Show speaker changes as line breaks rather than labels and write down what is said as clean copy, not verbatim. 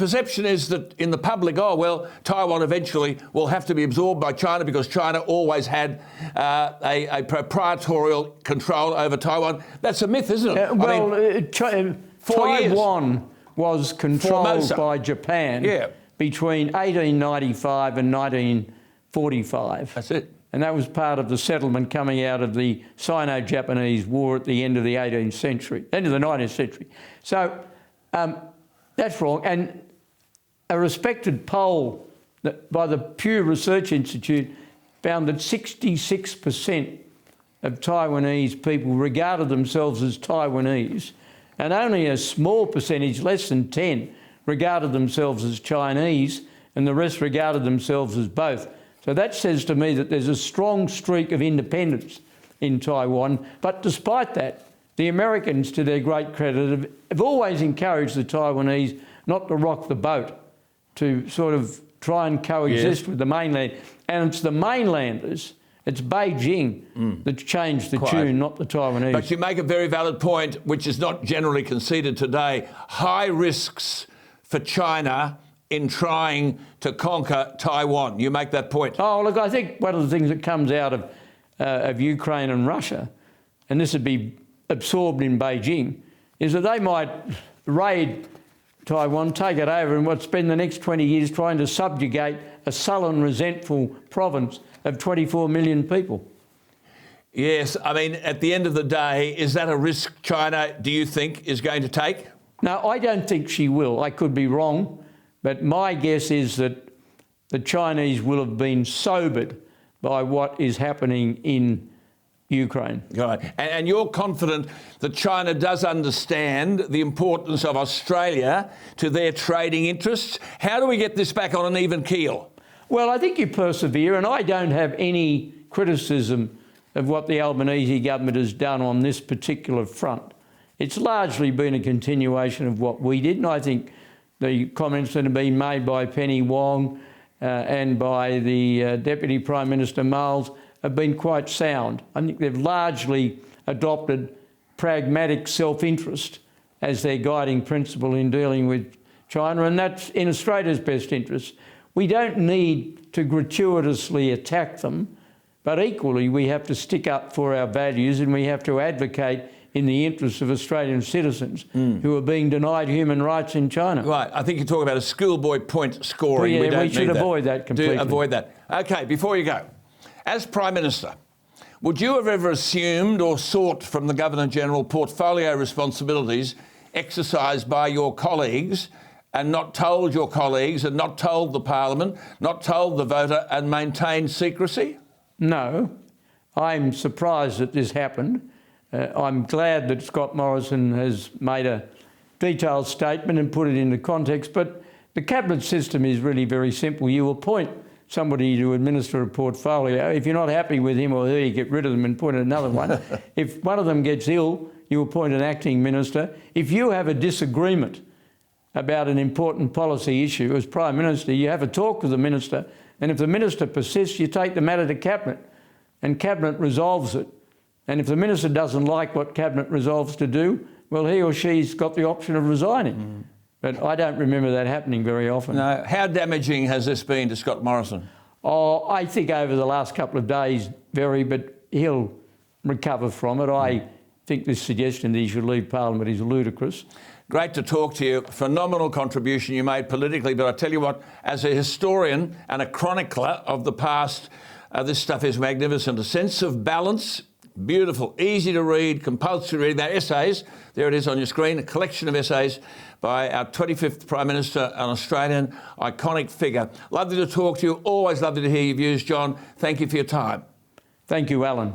perception is that in the public, oh, well, Taiwan eventually will have to be absorbed by China because China always had a proprietorial control over Taiwan. That's a myth, isn't it?
Taiwan was controlled by Japan between 1895 and 1945.
That's it.
And that was part of the settlement coming out of the Sino-Japanese War at the end of the 18th century, end of the 19th century. So that's wrong. And a respected poll by the Pew Research Institute found that 66% of Taiwanese people regarded themselves as Taiwanese, and only a small percentage, less than 10, regarded themselves as Chinese, and the rest regarded themselves as both. So that says to me that there's a strong streak of independence in Taiwan. But despite that, the Americans, to their great credit, have always encouraged the Taiwanese not to rock the boat, to sort of try and coexist with the mainland. And it's the mainlanders, it's Beijing that's changed the tune, not the Taiwanese.
But you make a very valid point, which is not generally conceded today. High risks for China in trying to conquer Taiwan. You make that point.
Oh, look, I think one of the things that comes out of Ukraine and Russia, and this would be absorbed in Beijing, is that they might raid Taiwan, take it over, and spend the next 20 years trying to subjugate a sullen, resentful province of 24 million people.
Yes, I mean, at the end of the day, is that a risk China, do you think, is going to take?
No, I don't think she will. I could be wrong. But my guess is that the Chinese will have been sobered by what is happening in Ukraine.
Right. And you're confident that China does understand the importance of Australia to their trading interests? How do we get this back on an even keel?
Well, I think you persevere, and I don't have any criticism of what the Albanese government has done on this particular front. It's largely been a continuation of what we did, and I think the comments that have been made by Penny Wong and by the Deputy Prime Minister Miles have been quite sound. I think they've largely adopted pragmatic self-interest as their guiding principle in dealing with China, and that's in Australia's best interest. We don't need to gratuitously attack them, but equally we have to stick up for our values, and we have to advocate in the interests of Australian citizens who are being denied human rights in China.
Right. I think you talk about a schoolboy point scoring.
Well, yeah, we should avoid that completely.
Avoid that. OK, before you go, as Prime Minister, would you have ever assumed or sought from the Governor-General portfolio responsibilities exercised by your colleagues and not told your colleagues and not told the Parliament, not told the voter and maintained secrecy?
No. I'm surprised that this happened. I'm glad that Scott Morrison has made a detailed statement and put it into context, but the cabinet system is really very simple. You appoint somebody to administer a portfolio. If you're not happy with him or her, you get rid of them and appoint another one. If one of them gets ill, you appoint an acting minister. If you have a disagreement about an important policy issue as Prime Minister, you have a talk with the minister, and if the minister persists, you take the matter to Cabinet, and Cabinet resolves it. And if the minister doesn't like what Cabinet resolves to do, well, he or she's got the option of resigning. But I don't remember that happening very often.
No. How damaging has this been to Scott Morrison?
Oh, I think over the last couple of days, very, but he'll recover from it. I think this suggestion that he should leave Parliament is ludicrous.
Great to talk to you. Phenomenal contribution you made politically, but I tell you what, as a historian and a chronicler of the past, this stuff is magnificent. A sense of balance. Beautiful, easy to read, compulsory reading. They're essays. There it is on your screen, a collection of essays by our 25th Prime Minister, an Australian iconic figure. Lovely to talk to you. Always lovely to hear your views, John. Thank you for your time.
Thank you, Alan.